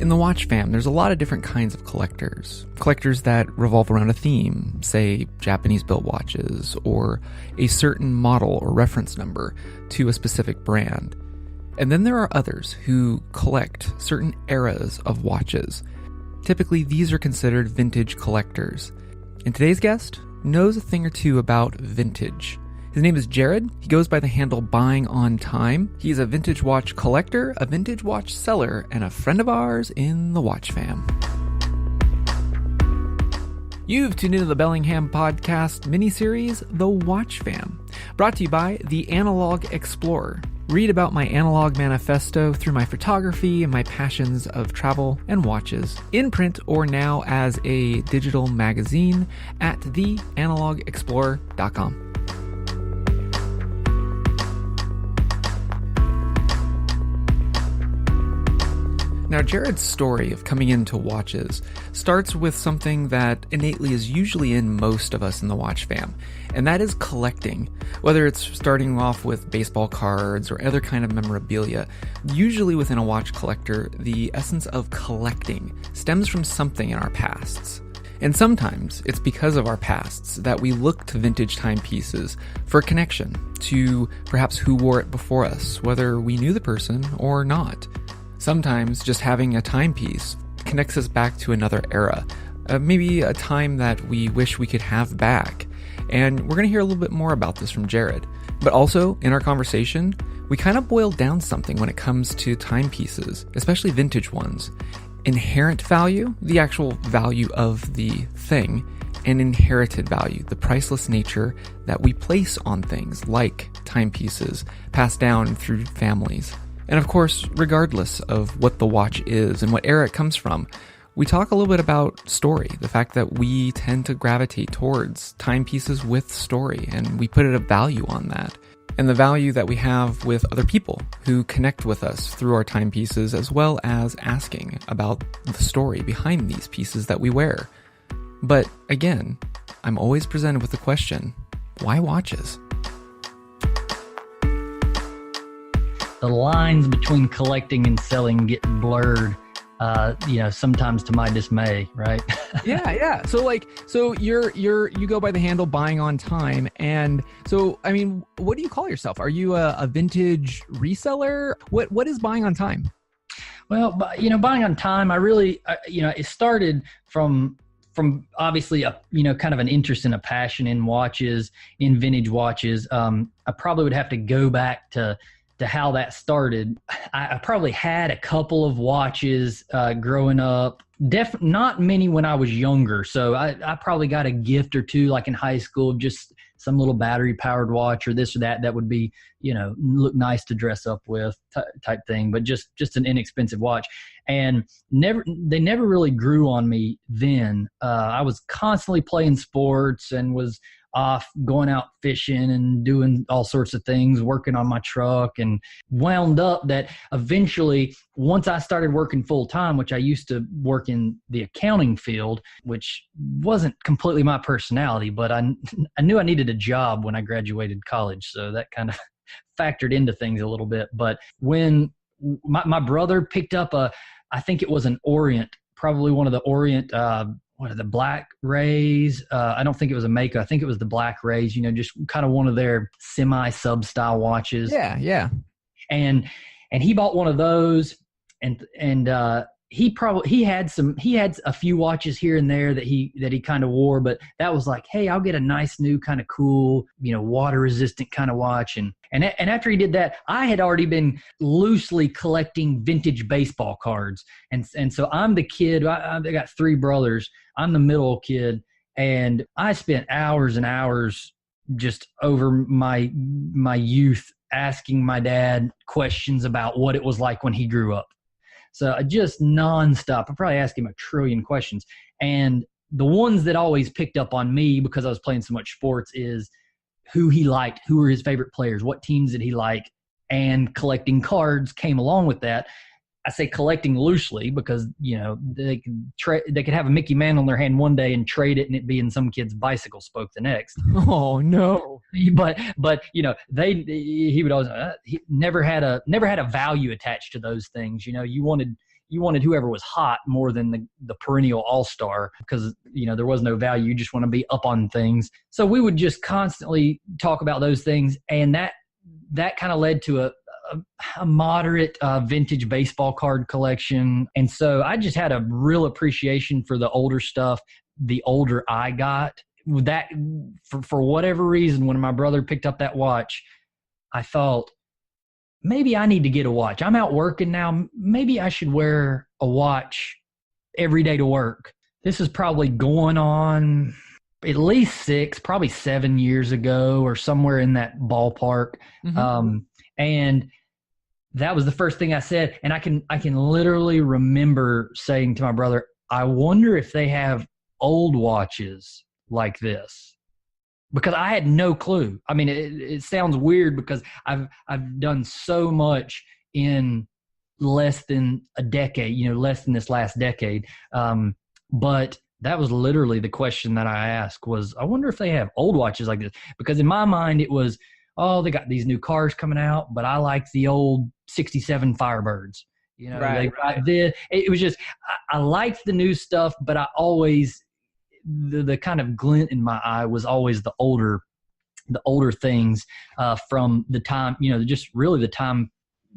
In the watch fam, there's a lot of different kinds of collectors. Collectors that revolve around a theme, say Japanese-built watches, or a certain model or reference number to a specific brand. And then there are others who collect certain eras of watches. Typically, these are considered vintage collectors. And today's guest knows a thing or two about vintage. His name is Jared. He goes by the handle Buying on Time. He's a vintage watch collector, a vintage watch seller, and a friend of ours in the watch fam. You've tuned into the Bellingham podcast miniseries, The Watch Fam, brought to you by The Analog Explorer. Read about my analog manifesto through my photography and my passions of travel and watches, in print or now as a digital magazine at theanalogexplorer.com. Now, Jared's story of coming into watches starts with something that innately is usually in most of us in the watch fam, and that is collecting. Whether it's starting off with baseball cards or other kind of memorabilia, usually within a watch collector, the essence of collecting stems from something in our pasts. And sometimes it's because of our pasts that we look to vintage timepieces for a connection to perhaps who wore it before us, whether we knew the person or not. Sometimes just having a timepiece connects us back to another era, maybe a time that we wish we could have back. And we're going to hear a little bit more about this from Jared. But also, in our conversation, we kind of boiled down something when it comes to timepieces, especially vintage ones. Inherent value, the actual value of the thing, and inherited value, the priceless nature that we place on things like timepieces passed down through families. And of course, regardless of what the watch is and what era it comes from, we talk a little bit about story, the fact that we tend to gravitate towards timepieces with story, and we put a value on that. And the value that we have with other people who connect with us through our timepieces, as well as asking about the story behind these pieces that we wear. But again, I'm always presented with the question, why watches? The lines between collecting and selling get blurred, sometimes to my dismay, right? Yeah. So you go by the handle Buying on Time. And so, I mean, what do you call yourself? Are you a vintage reseller? What is Buying on Time? Well, Buying on Time, it started from obviously kind of an interest and a passion in watches, in vintage watches. I probably would have to go back to how that started. I probably had a couple of watches growing up. Not many when I was younger. So I probably got a gift or two, like in high school, just some little battery powered watch or this or that would be, look nice to dress up with type thing, but just an inexpensive watch. And they never really grew on me then. I was constantly playing sports and was off going out fishing and doing all sorts of things, working on my truck, and wound up that eventually, once I started working full time, which I used to work in the accounting field, which wasn't completely my personality, but I knew I needed a job when I graduated college. So that kind of factored into things a little bit. But when my brother picked up I think it was an Orient, probably one of the Orient, the Black Rays. I don't think it was a Mako. I think it was the Black Rays, just kind of one of their semi-sub style watches. Yeah. And he bought one of those, and he had a few watches here and there that he kind of wore, but that was like, hey, I'll get a nice new kind of cool, water resistant kind of watch. And after he did that, I had already been loosely collecting vintage baseball cards. And so I'm the kid. I got three brothers. I'm the middle kid, and I spent hours and hours just over my youth asking my dad questions about what it was like when he grew up. So just nonstop. I probably asked him a trillion questions. And the ones that always picked up on me because I was playing so much sports is who he liked, who were his favorite players, what teams did he like, and collecting cards came along with that. I say collecting loosely because, you know, they could have a Mickey Man on their hand one day and trade it and it be in some kid's bicycle spoke the next. Oh no. But you know, he would always, he never had a value attached to those things. You know, you wanted whoever was hot more than the perennial all-star because, you know, there was no value. You just want to be up on things. So we would just constantly talk about those things. And that kind of led to a moderate vintage baseball card collection. And so I just had a real appreciation for the older stuff the older I got. That for whatever reason, when my brother picked up that watch, I thought, maybe I need to get a watch. I'm out working now. Maybe I should wear a watch every day to work. This is probably going on at least 6, probably 7 years ago or somewhere in that ballpark. Mm-hmm. And that was the first thing I said. And I can literally remember saying to my brother, I wonder if they have old watches like this, because I had no clue. I mean, it sounds weird because I've done so much in less than a decade, you know, less than this last decade. But that was literally the question that I asked was, I wonder if they have old watches like this, because in my mind it was, oh, they got these new cars coming out, but I like the old 67 Firebirds. You know, it was just, I liked the new stuff, but I always, the kind of glint in my eye was always the older things from the time, you know, just really the time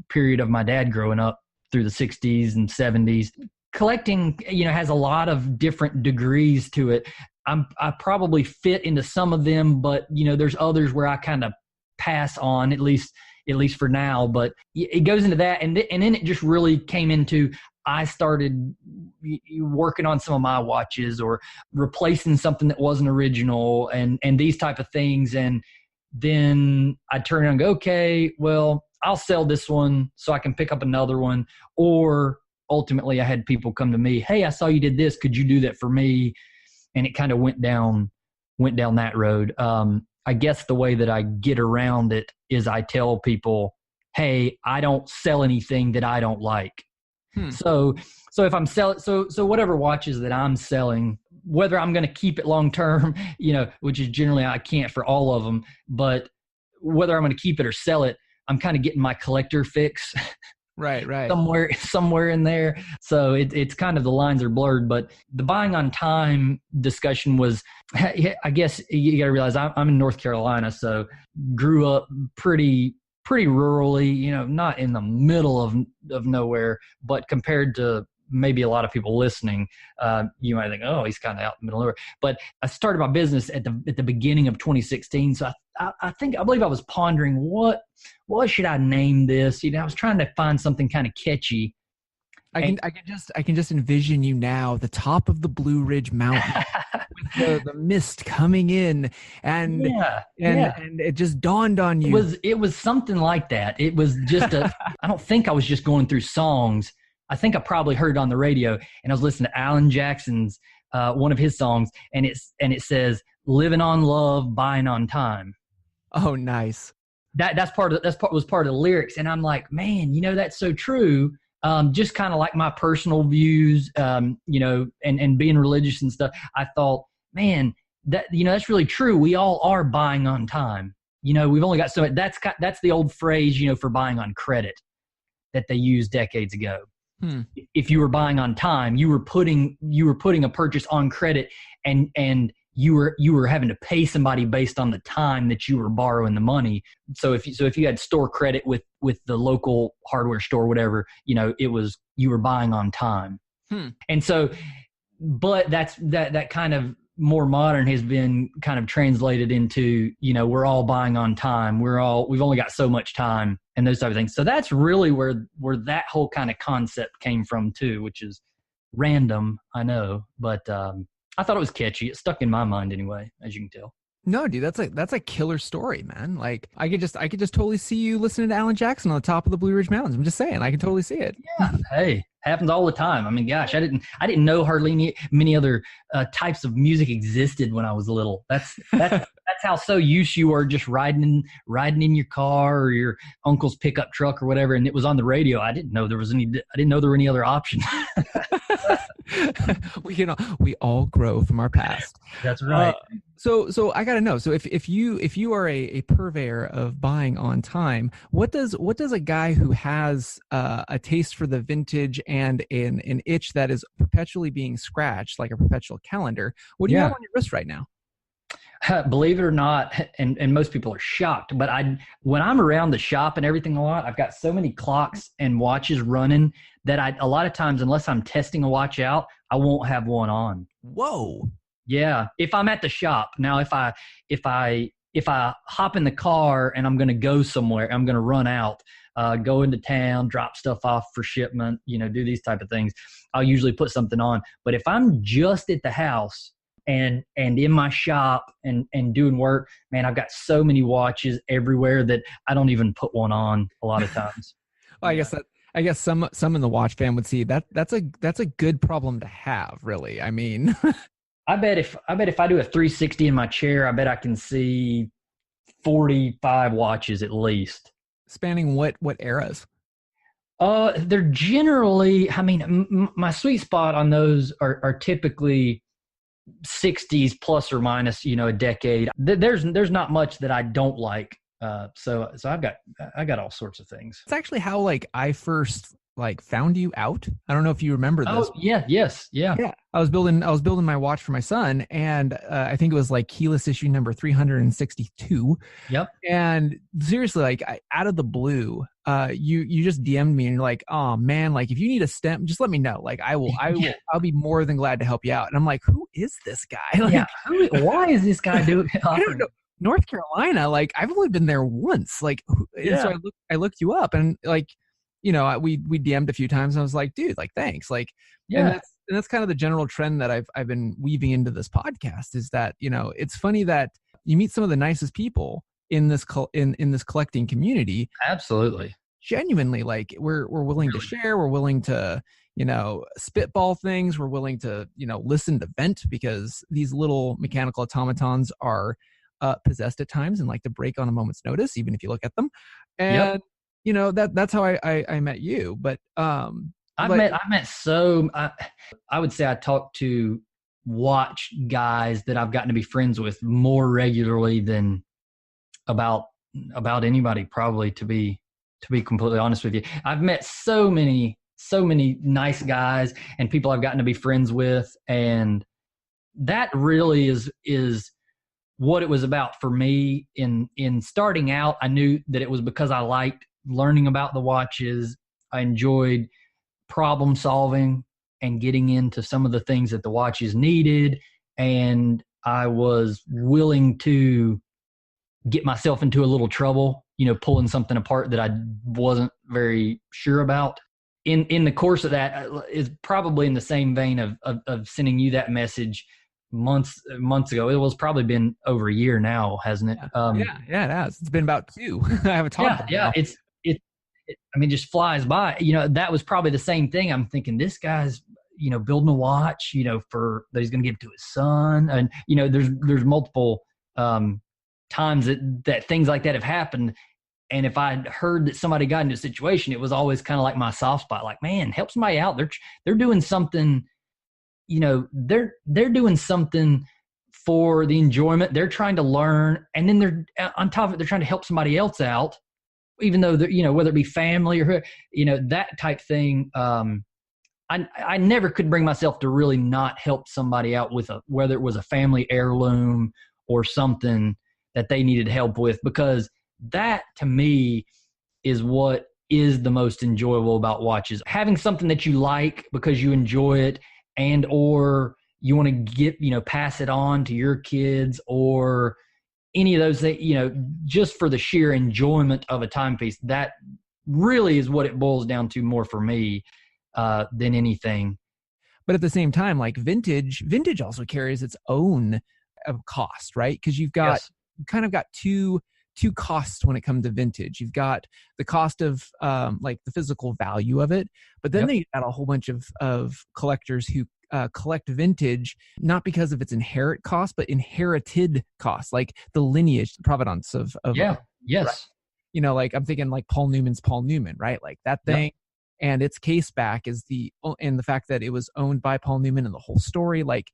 period of my dad growing up through the 60s and 70s. Collecting, you know, has a lot of different degrees to it. I probably fit into some of them, but, you know, there's others where I kind of pass on, at least for now. But it goes into that, and then it just really came into, I started working on some of my watches or replacing something that wasn't original and these type of things. And then I turn around and go, okay, well, I'll sell this one so I can pick up another one. Or ultimately I had people come to me, hey, I saw you did this. Could you do that for me? And it kind of went down that road. I guess the way that I get around it is I tell people, hey, I don't sell anything that I don't like. So if I'm selling, so whatever watches that I'm selling, whether I'm going to keep it long term, you know, which is generally I can't for all of them, but whether I'm going to keep it or sell it, I'm kind of getting my collector fix. Right. Somewhere in there. So it's kind of, the lines are blurred, but the buying on time discussion was, I guess you got to realize I'm in North Carolina, so grew up pretty rurally, you know, not in the middle of nowhere, but compared to maybe a lot of people listening, you might think, oh, he's kind of out in the middle of nowhere. But I started my business at the beginning of 2016. So I believe I was pondering what should I name this? You know, I was trying to find something kind of catchy. I can just envision you now, the top of the Blue Ridge Mountain with the mist coming in, and it just dawned on you. It was something like that. It was just I don't think I was just going through songs. I think I probably heard it on the radio, and I was listening to Alan Jackson's one of his songs, and it says "Living on Love, Buying on Time." Oh, nice. That was part of the lyrics, and I'm like, man, you know, that's so true. Just kind of like my personal views, you know, and being religious and stuff. I thought, man, that, you know, that's really true. We all are buying on time. You know, we've only got so much. That's the old phrase, you know, for buying on credit that they used decades ago. If you were buying on time, you were putting a purchase on credit, and you were having to pay somebody based on the time that you were borrowing the money. So if you had store credit with the local hardware store, whatever, you know, you were buying on time. And so, but that kind of more modern has been kind of translated into, you know, we're all buying on time. We've only got so much time and those type of things. So that's really where that whole kind of concept came from too, which is random, I know, but I thought it was catchy. It stuck in my mind anyway, as you can tell. No, dude, that's a killer story, man. Like I could just totally see you listening to Alan Jackson on the top of the Blue Ridge Mountains. I'm just saying, I can totally see it. Yeah. Happens all the time. I mean, gosh, I didn't know hardly many other types of music existed when I was little. That's how so used you were just riding in your car or your uncle's pickup truck or whatever, and it was on the radio. I didn't know there were any other options. We all grow from our past. That's right. So I gotta know. So if you are a purveyor of buying on time, what does a guy who has a taste for the vintage and an itch that is perpetually being scratched, like a perpetual calendar, what do you have on your wrist right now? Believe it or not, and most people are shocked, but when I'm around the shop and everything a lot, I've got so many clocks and watches running that a lot of times, unless I'm testing a watch out, I won't have one on. Whoa. Yeah. If I'm at the shop. Now, if I hop in the car and I'm going to go somewhere, I'm going to run out, go into town, drop stuff off for shipment, do these type of things, I'll usually put something on. But if I'm just at the house and in my shop and doing work, man, I've got so many watches everywhere that I don't even put one on a lot of times. Well, I guess some in the watch fam would see that's a good problem to have, really. I mean, I bet if I do a 360 in my chair, I bet I can see 45 watches at least. Spanning what eras? They're generally, I mean, my sweet spot on those are typically 60s plus or minus, a decade. There's not much that I don't like. So I got all sorts of things. It's actually how I first found you out. I don't know if you remember this. Oh yeah, yes, yeah. Yeah, I was building my watch for my son, and I think it was keyless issue number 362. Yep. And seriously, out of the blue, you just DM'd me and you're like, oh man, if you need a stem, just let me know. I'll be more than glad to help you out. And I'm like, who is this guy? Why is this guy doing? I don't know. North Carolina, I've only been there once. And so I looked you up, and we DM'd a few times, and I was like, dude, thanks. And that's kind of the general trend that I've been weaving into this podcast, is that, it's funny that you meet some of the nicest people in this in this collecting community. Absolutely. Genuinely, we're willing to share, we're willing to, spitball things, we're willing to, listen to vent, because these little mechanical automatons are possessed at times and like to break on a moment's notice, even if you look at them. And that's how I met you. But I would say I talked to watch guys that I've gotten to be friends with more regularly than about anybody, probably, to be completely honest with you. I've met so many nice guys and people I've gotten to be friends with, and that really is what it was about for me in starting out. I knew that it was because I liked learning about the watches. I enjoyed problem solving and getting into some of the things that the watches needed, and I was willing to get myself into a little trouble, pulling something apart that I wasn't very sure about. In the course of that is probably in the same vein of sending you that message months ago. It was probably been over a year now, hasn't it? Yeah, it has. It's been about 2. I haven't talked about it. Yeah, it just flies by. That was probably the same thing. I'm thinking, this guy's, building a watch, for that he's going to give to his son. And, there's multiple times that things like that have happened. And if I'd heard that somebody got into a situation, it was always kind of like my soft spot. Like, man, help somebody out. They're doing something, they're doing something for the enjoyment. They're trying to learn. And then they're on top of it, they're trying to help somebody else out, even though they're, whether it be family or, that type thing. I never could bring myself to really not help somebody out with whether it was a family heirloom or something that they needed help with, because that to me is what is the most enjoyable about watches. Having something that you like because you enjoy it, and or you want to get, pass it on to your kids or any of those things, just for the sheer enjoyment of a timepiece. That really is what it boils down to more for me than anything. But at the same time, vintage also carries its own cost, right? Because you kind of got two two costs when it comes to vintage. You've got the cost of like the physical value of it, but then they got a whole bunch of collectors who collect vintage not because of its inherent cost, but inherited cost, like the lineage, the provenance of yes. Right? You know, like I'm thinking like Paul Newman's Paul Newman, right? Like that thing. And its case back is and the fact that it was owned by Paul Newman and the whole story, like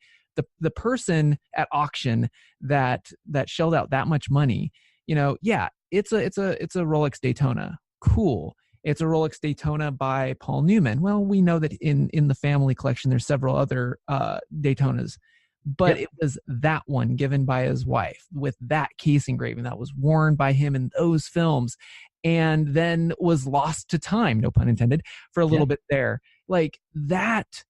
the person at auction that shelled out that much money, you know, yeah, it's a Rolex Daytona. Cool. It's a Rolex Daytona by Paul Newman. Well, we know that in the family collection, there's several other Daytonas, but it was that one given by his wife with that case engraving that was worn by him in those films, and then was lost to time, no pun intended, for a little bit there. Like that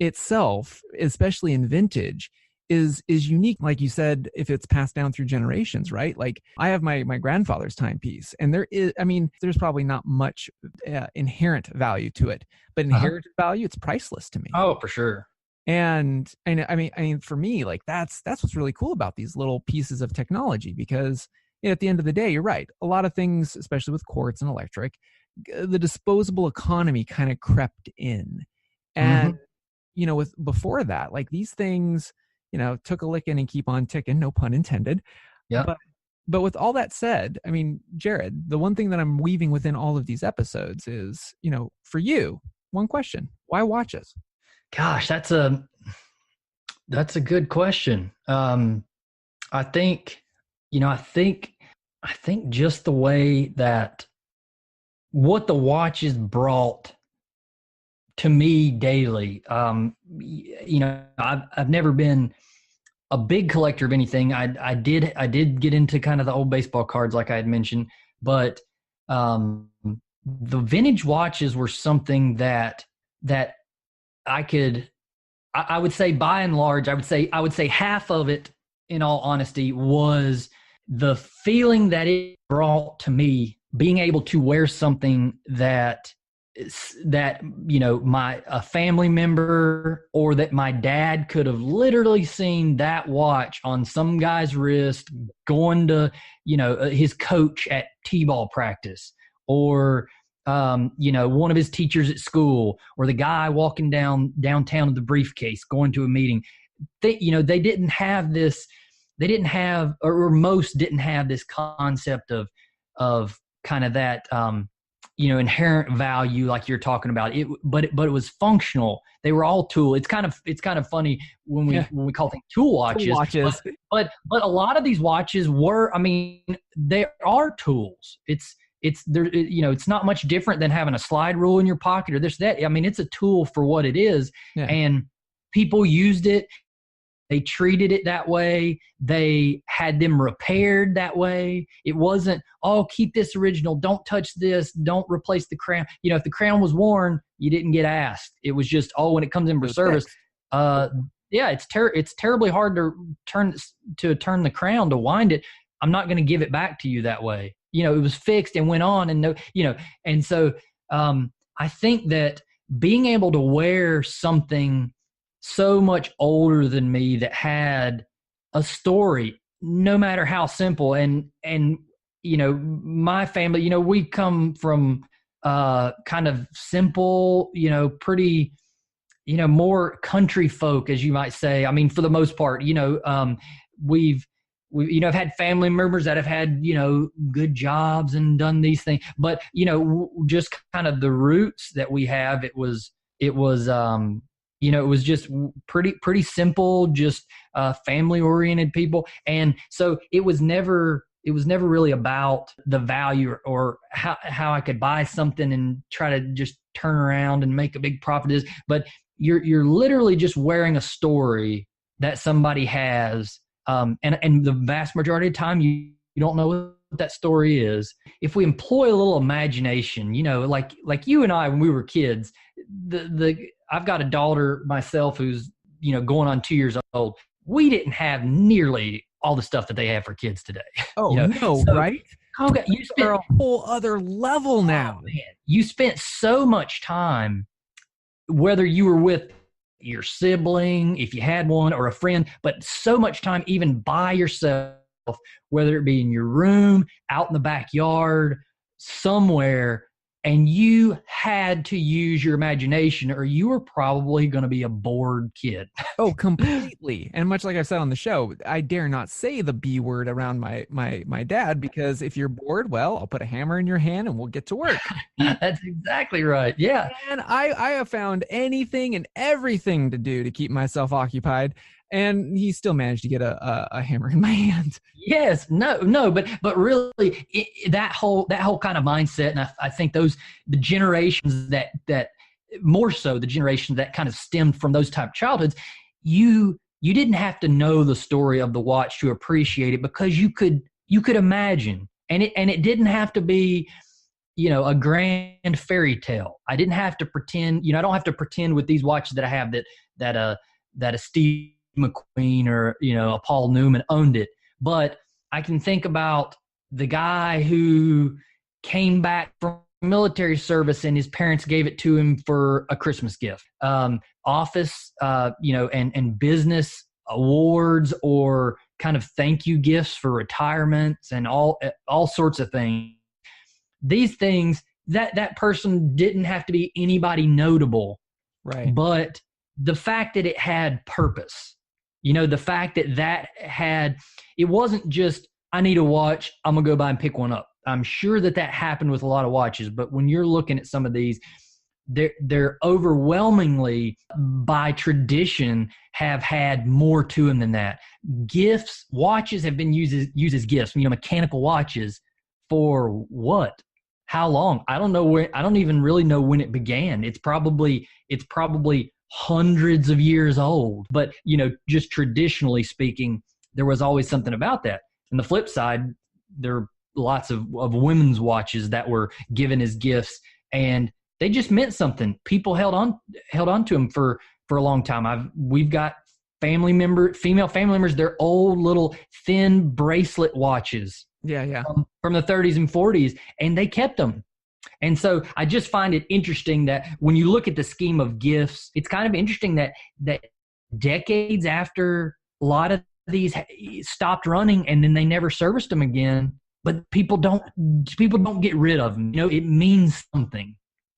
itself, especially in vintage, is unique. Like you said, if it's passed down through generations, right? Like I have my grandfather's timepiece, and there's probably not much inherent value to it, but inherited value, it's priceless to me. Oh, for sure. And I mean, for me, like that's what's really cool about these little pieces of technology, because at the end of the day, you're right. A lot of things, especially with quartz and electric, the disposable economy kind of crept in. And, you know, before that, like these things, you know, took a licking and keep on ticking, no pun intended. Yeah. But with all that said, I mean, Jared, the one thing that I'm weaving within all of these episodes is, you know, for you, one question: why watches? Gosh, that's a good question. I think just the way that what the watches brought to me daily. You know, I've never been a big collector of anything. I did get into kind of the old baseball cards, like I had mentioned, but the vintage watches were something that I would say, by and large, I would say half of it, in all honesty, was the feeling that it brought to me, being able to wear something that you know, a family member or that my dad could have literally seen that watch on some guy's wrist going to, you know, his coach at t-ball practice, or you know, one of his teachers at school, or the guy walking downtown with the briefcase going to a meeting. You know, they didn't have this. They didn't have, or most didn't have this concept of kind of that, you know, inherent value like you're talking about. But it was functional. They were all tool. It's kind of funny when we call things tool watches. But a lot of these watches were, I mean, they are tools. It's there, you know, it's not much different than having a slide rule in your pocket or this, that. I mean, it's a tool for what it is. And people used it. They treated it that way. They had them repaired that way. It wasn't, oh, keep this original. Don't touch this. Don't replace the crown. You know, if the crown was worn, you didn't get asked. It was just, oh, when it comes in for service, it's terribly hard to turn the crown, to wind it. I'm not going to give it back to you that way. You know, it was fixed and went on, and no, you know, and so I think that being able to wear something so much older than me that had a story, no matter how simple, and you know, my family, you know, we come from kind of simple, you know, pretty, you know, more country folk, as you might say. I mean, for the most part, you know, we you know, have had family members that have had, you know, good jobs and done these things, but, you know, just kind of the roots that we have, it was you know, it was just pretty simple, just family oriented people. And so it was never really about the value or how I could buy something and try to just turn around and make a big profit. But you're literally just wearing a story that somebody has. And the vast majority of the time you don't know what that story is. If we employ a little imagination, you know, like you and I, when we were kids, I've got a daughter myself who's, you know, going on 2 years old. We didn't have nearly all the stuff that they have for kids today. Oh, you know? no, so, right? Okay, you spent a whole other level now. Man, you spent so much time, whether you were with your sibling, if you had one, or a friend, but so much time even by yourself, whether it be in your room, out in the backyard, somewhere, and you had to use your imagination or you were probably going to be a bored kid. Oh, completely. And much like I've said on the show, I dare not say the B word around my dad, because if you're bored, well, I'll put a hammer in your hand and we'll get to work. That's exactly right. Yeah. And I have found anything and everything to do to keep myself occupied, and he still managed to get a hammer in my hand. Yes, no, but really, that whole kind of mindset, and I think the generations that more so the generations that kind of stemmed from those type of childhoods, you didn't have to know the story of the watch to appreciate it, because you could imagine, and it didn't have to be, a grand fairy tale. I didn't have to pretend, I don't have to pretend with these watches that I have that a Steve McQueen or a Paul Newman owned it. But I can think about the guy who came back from military service and his parents gave it to him for a Christmas gift. Office, and business awards or kind of thank you gifts for retirements and all sorts of things. These things that person didn't have to be anybody notable, right? But the fact that it had purpose, the fact that it wasn't just, I need a watch, I'm going to go by and pick one up. I'm sure that happened with a lot of watches, but when you're looking at some of these, they're overwhelmingly, by tradition, have had more to them than that. Gifts, watches have been used as gifts, mechanical watches, for what? How long? I don't know I don't even really know when it began. It's probably hundreds of years old, but just traditionally speaking, there was always something about that. And the flip side, there are lots of women's watches that were given as gifts, and they just meant something. People held on to them for a long time. We've got female family members, their old little thin bracelet watches. Yeah. From the 30s and 40s, and they kept them. And so I just find it interesting that when you look at the scheme of gifts, it's kind of interesting that decades after a lot of these stopped running and then they never serviced them again, but people don't get rid of them. It means something.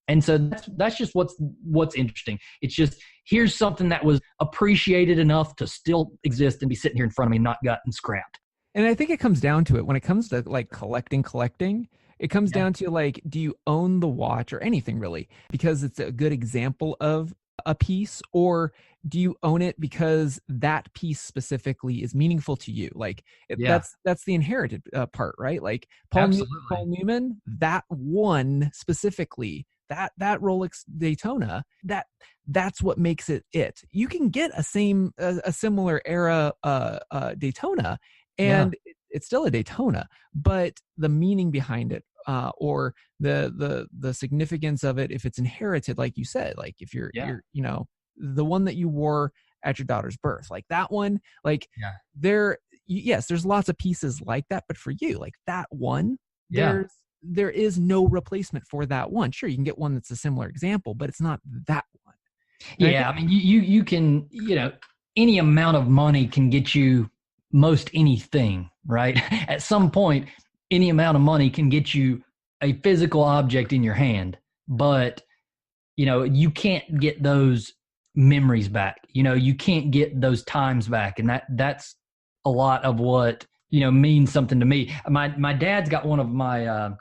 And so that's just what's interesting. It's just, here's something that was appreciated enough to still exist and be sitting here in front of me, not gotten scrapped. And I think it comes down to it when it comes to like collecting, it comes down to like, do you own the watch or anything really because it's a good example of a piece, or do you own it because that piece specifically is meaningful to you? Like that's the inherited part, right? Like Paul Newman, that one specifically, that Rolex Daytona, that's what makes it. You can get a similar era Daytona, and it's still a Daytona, but the meaning behind it, or the significance of it, if it's inherited, like you said, like if you're the one that you wore at your daughter's birth, like that one, like there's lots of pieces like that, but for you, like that one, there is no replacement for that one. Sure, you can get one that's a similar example, but it's not that one. And I mean, you can, any amount of money can get you most anything, right? At some point, any amount of money can get you a physical object in your hand, but you can't get those memories back. You can't get those times back, and that's a lot of what means something to me. My dad's got one of my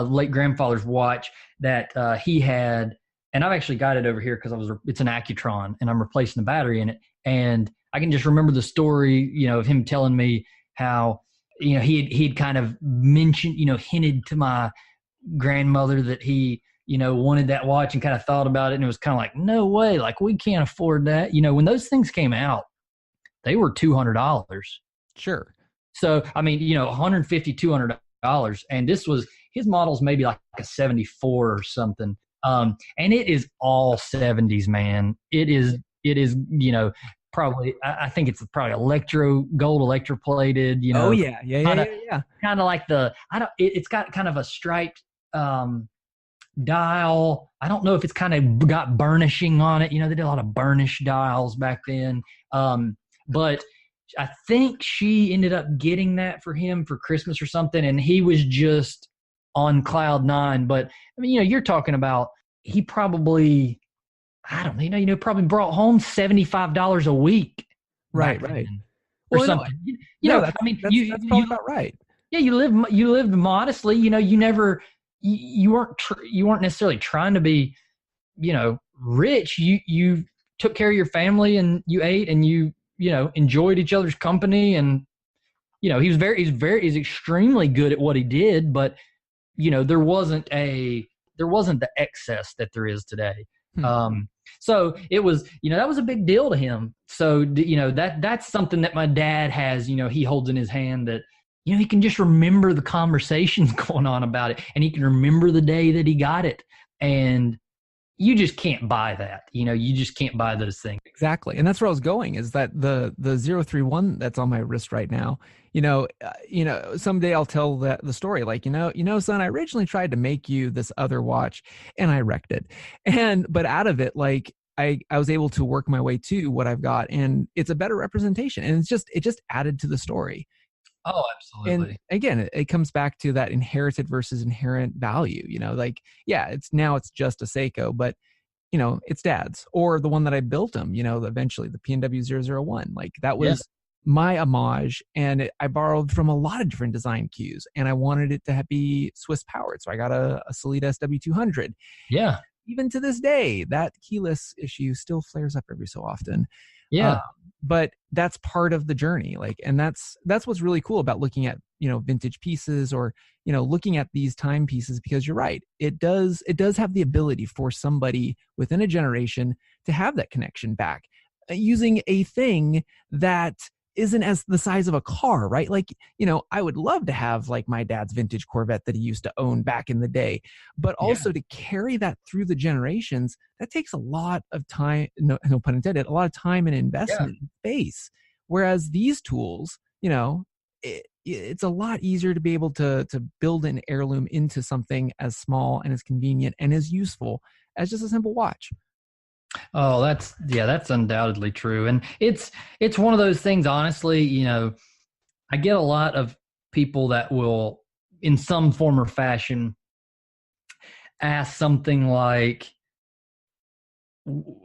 late grandfather's watch that he had, and I've actually got it over here because it's an Accutron, and I'm replacing the battery in it, and I can just remember the story, of him telling me how, he'd kind of mentioned, hinted to my grandmother that he, wanted that watch and kind of thought about it. And it was kind of like, no way, like we can't afford that. When those things came out, they were $200. Sure. So, I mean, $150, $200. And his model's maybe like a 74 or something. And it is all 70s, man. It is, probably, I think it's probably gold electroplated, Oh yeah. Kind of like it's got kind of a striped dial. I don't know if it's kind of got burnishing on it. They did a lot of burnish dials back then. But I think she ended up getting that for him for Christmas or something, and he was just on cloud nine. But I mean, you're talking about he probably, I don't know, probably brought home $75 a week Right, back right. then or Well, no, something. no, I mean, that's probably about right. yeah, you lived modestly. You never you weren't necessarily trying to be, rich. You took care of your family and you ate and you enjoyed each other's company, and he's extremely good at what he did, but there wasn't the excess that there is today. Hmm. So it was, that was a big deal to him. So, that's something that my dad has, he holds in his hand, that, he can just remember the conversations going on about it, and he can remember the day that he got it. And you just can't buy that. You just can't buy those things. Exactly. And that's where I was going, is that the 031 that's on my wrist right now, someday I'll tell the story, like, son, I originally tried to make you this other watch and I wrecked it. But out of it, like, I was able to work my way to what I've got, and it's a better representation, and it just added to the story. Oh, And absolutely. again, it comes back to that inherited versus inherent value, like, yeah, it's just a Seiko, but it's dad's, or the one that I built him, eventually the PNW 001. Like, that Yeah. was my homage, and I borrowed from a lot of different design cues, and I wanted it to be Swiss powered. So I got a Solid SW200. Yeah. Even to this day, that keyless issue still flares up every so often. Uh, Yeah. but that's part of the journey. Like, and that's what's really cool about looking at, vintage pieces, or, looking at these timepieces, because you're right. It does have the ability for somebody within a generation to have that connection back, using a thing that isn't as the size of a car, right? Like, I would love to have like my dad's vintage Corvette that he used to own back in the day, but also to carry that through the generations, that takes a lot of time, no pun intended, a lot of time and investment and space. Whereas these tools, it's a lot easier to be able to build an heirloom into something as small and as convenient and as useful as just a simple watch. Oh, that's undoubtedly true. And it's one of those things, honestly, I get a lot of people that will, in some form or fashion, ask something like,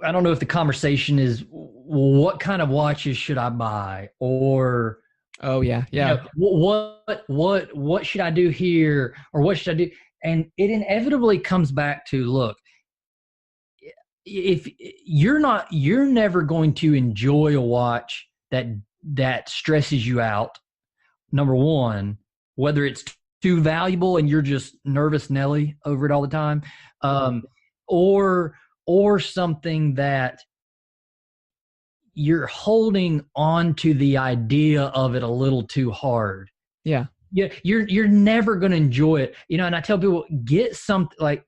I don't know if the conversation is, well, what kind of watches should I buy? Or, oh yeah, yeah. What should I do here? Or what should I do? And it inevitably comes back to, look, if you're never going to enjoy a watch that stresses you out. Number one, whether it's too valuable and you're just nervous Nelly over it all the time, or something that you're holding on to the idea of it a little too hard. Yeah. Yeah, you're never going to enjoy it. And I tell people, get something, like,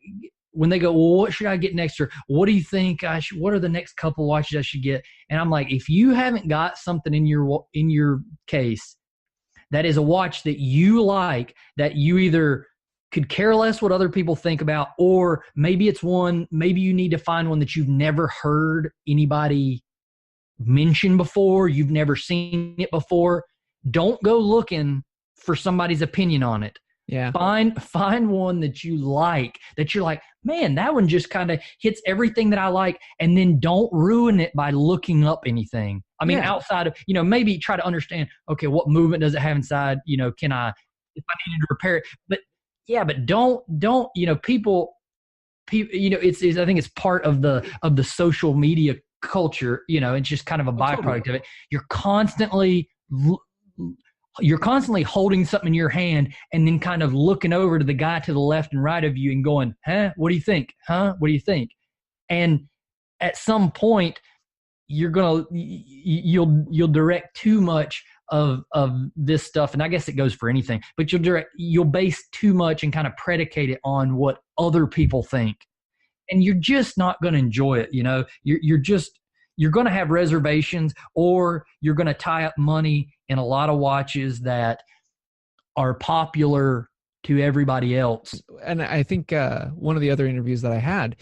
when they go, well, what should I get next? Or what do you think what are the next couple watches I should get? And I'm like, if you haven't got something in your case that is a watch that you like, that you either could care less what other people think about, or maybe you need to find one that you've never heard anybody mention before, you've never seen it before, don't go looking for somebody's opinion on it. Yeah. Find one that you like, that you're like, man, that one just kind of hits everything that I like. And then don't ruin it by looking up anything. I mean, outside of, maybe try to understand, okay, what movement does it have inside? Can I, if I needed to repair it, but don't, people, I think it's part of the social media culture, it's just kind of a byproduct of it. You're constantly holding something in your hand and then kind of looking over to the guy to the left and right of you and going, huh? What do you think? Huh? What do you think? And at some point you'll direct too much of this stuff. And I guess it goes for anything, but you'll base too much and kind of predicate it on what other people think. And you're just not going to enjoy it. You're going to have reservations, or you're going to tie up money in a lot of watches that are popular to everybody else. And I think one of the other interviews that I had,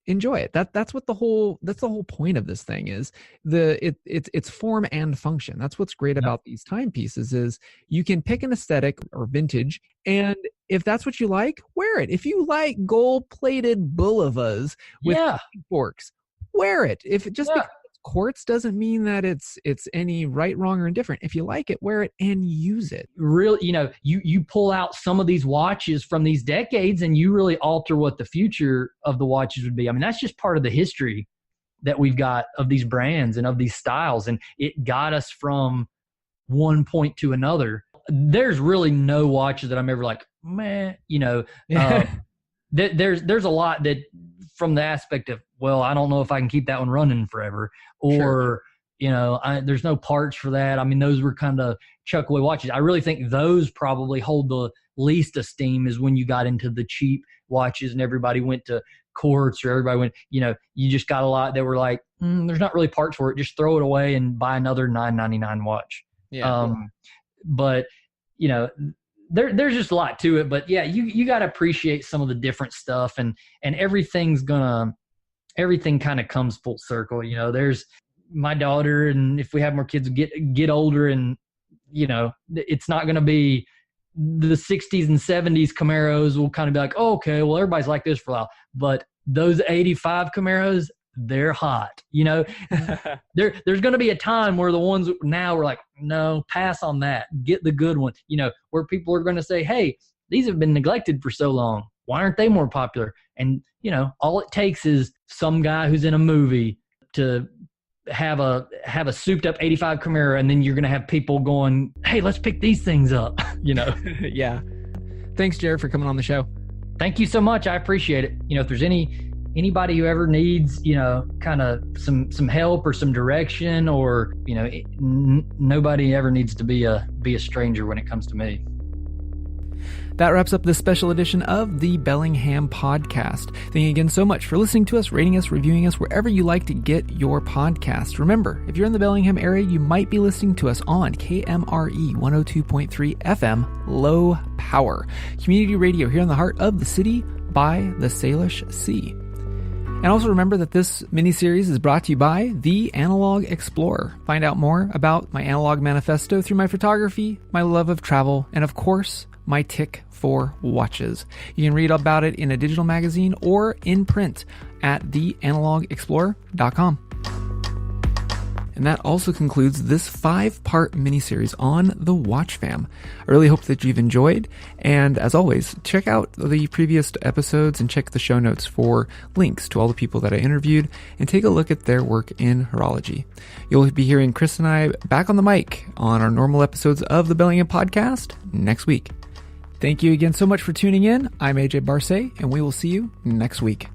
enjoy it. That's the whole point of this thing is it's form and function. That's what's great about these timepieces is you can pick an aesthetic or vintage, and if that's what you like, wear it. If you like gold-plated Bulovas with forks, wear it. If it just because it's quartz doesn't mean that it's any right, wrong, or indifferent. If you like it, wear it and use it. Really, you pull out some of these watches from these decades and you really alter what the future of the watches would be. I mean, that's just part of the history that we've got of these brands and of these styles, and it got us from one point to another. There's really no watches that I'm ever like, man, there's a lot that from the aspect of, well, I don't know if I can keep that one running forever, or there's no parts for that. I mean, those were kind of chuck away watches. I really think those probably hold the least esteem is when you got into the cheap watches and everybody went to Quartz, or everybody went, you just got a lot that were like, there's not really parts for it. Just throw it away and buy another $9.99 watch. Yeah. But there's just a lot to it, but yeah, you got to appreciate some of the different stuff, and everything kind of comes full circle. There's my daughter, and if we have more kids get older, and it's not going to be the 60s and 70s Camaros will kind of be like, oh, okay, well, everybody's like this for a while, but those 85 Camaros, they're hot. There's going to be a time where the ones now are like, no, pass on that. Get the good one. Where people are going to say, hey, these have been neglected for so long. Why aren't they more popular? And all it takes is some guy who's in a movie to have a souped up 85 Camaro, and then you're going to have people going, hey, let's pick these things up. Yeah. Thanks, Jared, for coming on the show. Thank you so much. I appreciate it. If there's anybody who ever needs, kind of some help or some direction, or, nobody ever needs to be a stranger when it comes to me. That wraps up this special edition of the Bellingham Podcast. Thank you again so much for listening to us, rating us, reviewing us, wherever you like to get your podcast. Remember, if you're in the Bellingham area, you might be listening to us on KMRE 102.3 FM, Low Power, community radio here in the heart of the city by the Salish Sea. And also remember that this mini-series is brought to you by The Analog Explorer. Find out more about my analog manifesto through my photography, my love of travel, and of course, my tick for watches. You can read about it in a digital magazine or in print at theanalogexplorer.com. And that also concludes this 5-part miniseries on the Watch Fam. I really hope that you've enjoyed. And as always, check out the previous episodes and check the show notes for links to all the people that I interviewed and take a look at their work in horology. You'll be hearing Chris and I back on the mic on our normal episodes of the Bellingham Podcast next week. Thank you again so much for tuning in. I'm AJ Barce, and we will see you next week.